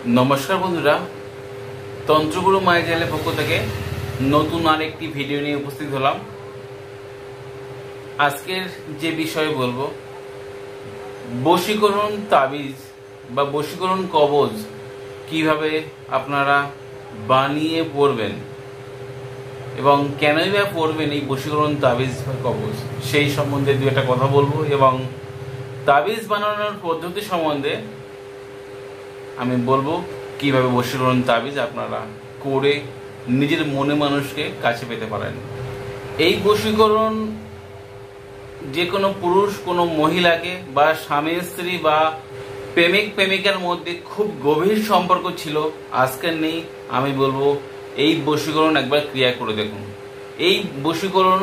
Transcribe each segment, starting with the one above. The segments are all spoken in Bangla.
নমস্কার বন্ধুরা, তন্ত্রগুরু মায়ের চ্যানেলের পক্ষ থেকে নতুন আরেকটি ভিডিও নিয়ে উপস্থিত হলাম। আজকের যে বিষয়ে বলবো, বশীকরণ তাবিজ বা বশীকরণ কবজ কিভাবে আপনারা বানিয়ে পড়বেন এবং কেনই বা পড়বেন এই বশীকরণ তাবিজ বা কবজ, সেই সম্বন্ধে দু একটা কথা বলবো এবং তাবিজ বানানোর পদ্ধতি সম্বন্ধে আমি বলবো কিভাবে বশীকরণ তাবিজ আপনারা করে নিজের মনে মানুষকে কাছে পেতে পারেন। এই বশীকরণ যে কোনো পুরুষ কোনো মহিলাকে বা স্বামী স্ত্রী বা প্রেমিক প্রেমিকার মধ্যে খুব গভীর সম্পর্ক ছিল, আজকের নেই, আমি বলবো এই বশীকরণ একবার ক্রিয়া করে দেখুন। এই বশীকরণ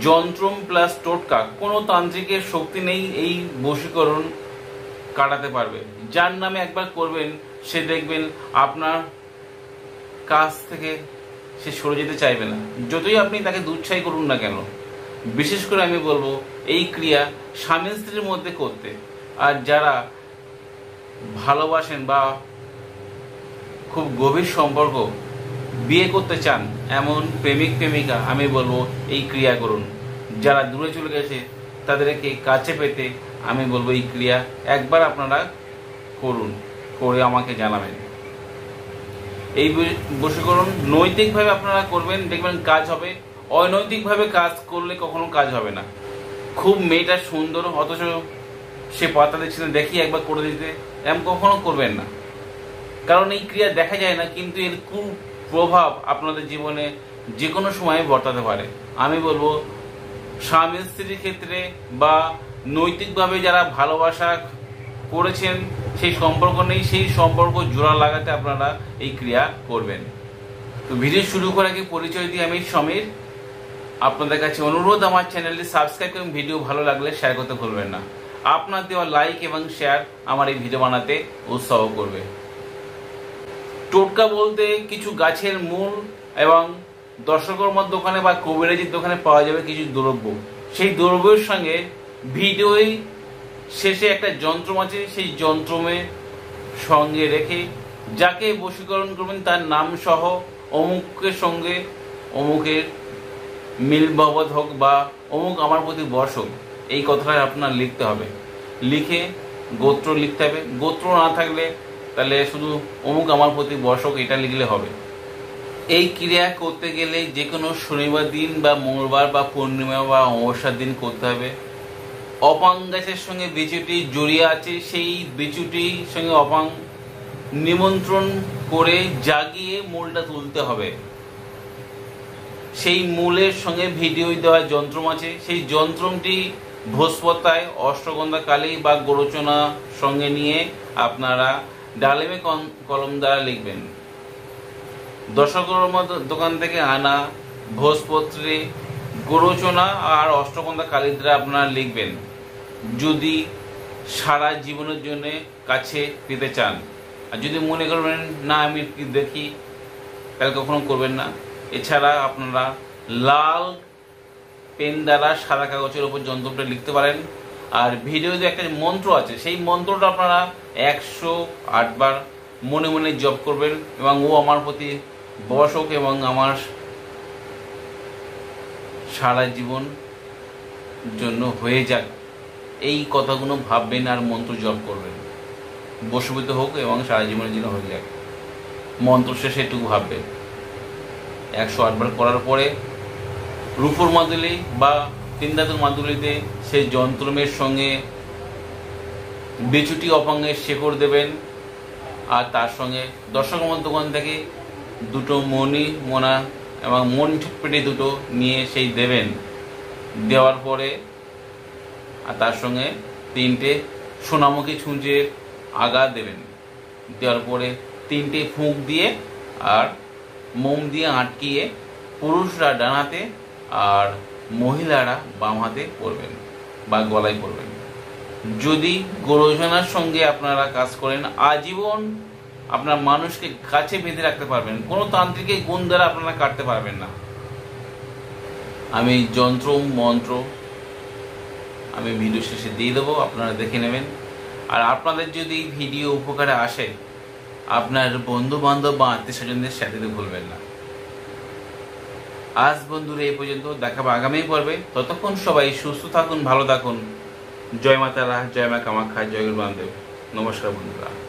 যন্ত্রম প্লাস টোটকা, কোনো তান্ত্রিকের শক্তি নেই এই বশীকরণ কাটাতে পারবে। যার নামে একবার করবেন সে দেখবেন আপনার কাছ থেকে সে সরে যেতে চাইবে না, যতই আপনি তাকে দুচ্ছাই করুন না কেন। বিশেষ করে আমি বলবো এই ক্রিয়া স্বামী স্ত্রীর মধ্যে করতে, আর যারা ভালোবাসেন বা খুব গভীর সম্পর্ক বিয়ে করতে চান এমন প্রেমিক প্রেমিকা, আমি বলবো এই ক্রিয়া করুন। যারা দূরে চলে গেছে তাদেরকে কাছে পেতে আমি বলবো এই ক্রিয়া একবার আপনারা করুন, করে আমাকে জানাবেন। এই বশীকরণ নৈতিকভাবে আপনারা করবেন, দেখবেন কাজ হবে। অনৈতিকভাবে কাজ করলে কখনো কাজ হবে না। খুব মেয়েটা সুন্দর অথচ সে পাতা দিচ্ছে না, দেখি একবার করে দিতে, এমন কখনো করবেন না। কারণ এই ক্রিয়া দেখা যায় না, কিন্তু এর কুপ্রভাব আপনাদের জীবনে যে কোনো সময় বর্তাতে পারে। আমি বলবো স্বামী স্ত্রীর ক্ষেত্রে বা নৈতিকভাবে যারা ভালোবাসা করেছেন, সেই সম্পর্ক নেই, সেই সম্পর্ক জোড়া লাগাতে আপনারা এই ক্রিয়া করবেন। তো ভিডিও শুরু করার আগে পরিচয় দিয়ে আমি সমীর। আপনাদের কাছে অনুরোধ, আমার চ্যানেলটি সাবস্ক্রাইব করুন, ভিডিও ভালো লাগলে শেয়ার করতে ভুলবেন না। আপনার দেওয়া লাইক এবং শেয়ার আমার এই ভিডিও বানাতে উৎসাহ করবে। টোটকা বলতে কিছু গাছের মূল এবং দর্শকর্মার দোকানে বা কবিরাজির দোকানে পাওয়া যাবে কিছু দ্রব্য। সেই দ্রব্যের সঙ্গে ভিডিওই শেষে একটা যন্ত্রম আছে, সেই যন্ত্রমের সঙ্গে রেখে যাকে বশীকরণ করবেন তার নাম সহ অমুকের সঙ্গে অমুকের মিল বাবদ হোক বা অমুক আমার প্রতি বশ হোক, এই কথাটা আপনার লিখতে হবে। লিখে গোত্র লিখতে হবে। গোত্র না থাকলে তাহলে শুধু অমুক আমার প্রতি বশ হোক এটা লিখলে হবে। এই ক্রিয়া করতে গেলে যে কোনো শনিবার দিন বা মঙ্গলবার বা পূর্ণিমা বা অমাবস্যার দিন করতে হবে। অপাং গাছের সঙ্গে বিচুটি জড়িয়ে আছে, সেই বিচুটির সঙ্গে অপাং নিমন্ত্রণ করে জাগিয়ে মূলটা তুলতে হবে। সেই মূলের সঙ্গে ভিডিও দেওয়া যন্ত্রম আছে, সেই যন্ত্রমটি ভোজপত্তায় অষ্টগন্ধা কালী বা গোরচনা সঙ্গে নিয়ে আপনারা ডালিমে কলম দ্বারা লিখবেন। দশকর্মার দোকান থেকে আনা ভোজপত্রে গোরচনা আর অষ্টগন্ধা কালীর দ্বারা আপনারা লিখবেন, যদি সারা জীবনের জন্য কাছে পেতে চান। আর যদি মনে করবেন না আমি দেখি, তাহলে কখনো করবেন না। এছাড়া আপনারা লাল পেন দ্বারা সাদা কাগজের উপর যন্ত্রটা লিখতে পারেন। আর ভিডিওতে একটা মন্ত্র আছে, সেই মন্ত্রটা আপনারা 108 বার মনে মনে জপ করবেন এবং ও আমার প্রতি বশ হোক এবং আমার সারা জীবন জন্য হয়ে যাক, এই কথাগুলো ভাববেন আর মন্ত্র জপ করবেন। বশীভূত হোক এবং সারা জীবনের জন্য হয়ে যাক, মন্ত্র শেষে এটুকু ভাববেন। 108 বার করার পরে রূপোর মাদুলি বা তিন ধাতুর মাদুলিতে সেই যন্ত্রমের সঙ্গে বিচুটি অপাঙ্গের শেকড় দেবেন। আর তার সঙ্গে দর্শকর্মার দোকান থেকে দুটো মণি মোনা এবং মন পেটে দুটো নিয়ে সেই দেবেন। দেওয়ার পরে আর তার সঙ্গে 3টে সোনামুখী ছুঁচের আগা দেবেন। দেওয়ার পরে 3টে ফুঁক দিয়ে আর মোম দিয়ে আটকিয়ে পুরুষরা ডান হাতে আর মহিলারা বাম হাতে পরবেন বা গলায় পরবেন। যদি গোরচনার সঙ্গে আপনারা কাজ করেন, আজীবন আপনার মানুষকে কাছে বেঁধে রাখতে পারবেন। কোনো তান্ত্রিকের গুণ দ্বারা আপনারা কাটতে পারবেন না। আমি যন্ত্র মন্ত্র আমি ভিডিও শেষে দিয়ে দেবো, আপনারা দেখে নেবেন। আর আপনাদের যদি ভিডিও উপকারে আসে, আপনার বন্ধু বান্ধব বা আত্মীয় স্বজনদের সাথে দিতে ভুলবেন না। আজ বন্ধুরা এই পর্যন্ত, দেখাবো আগামী পর্বে। ততক্ষণ সবাই সুস্থ থাকুন, ভালো থাকুন। জয় মা তারা, জয় মা কামাখ্যা, জয় গুরু বামদেব। নমস্কার বন্ধুরা।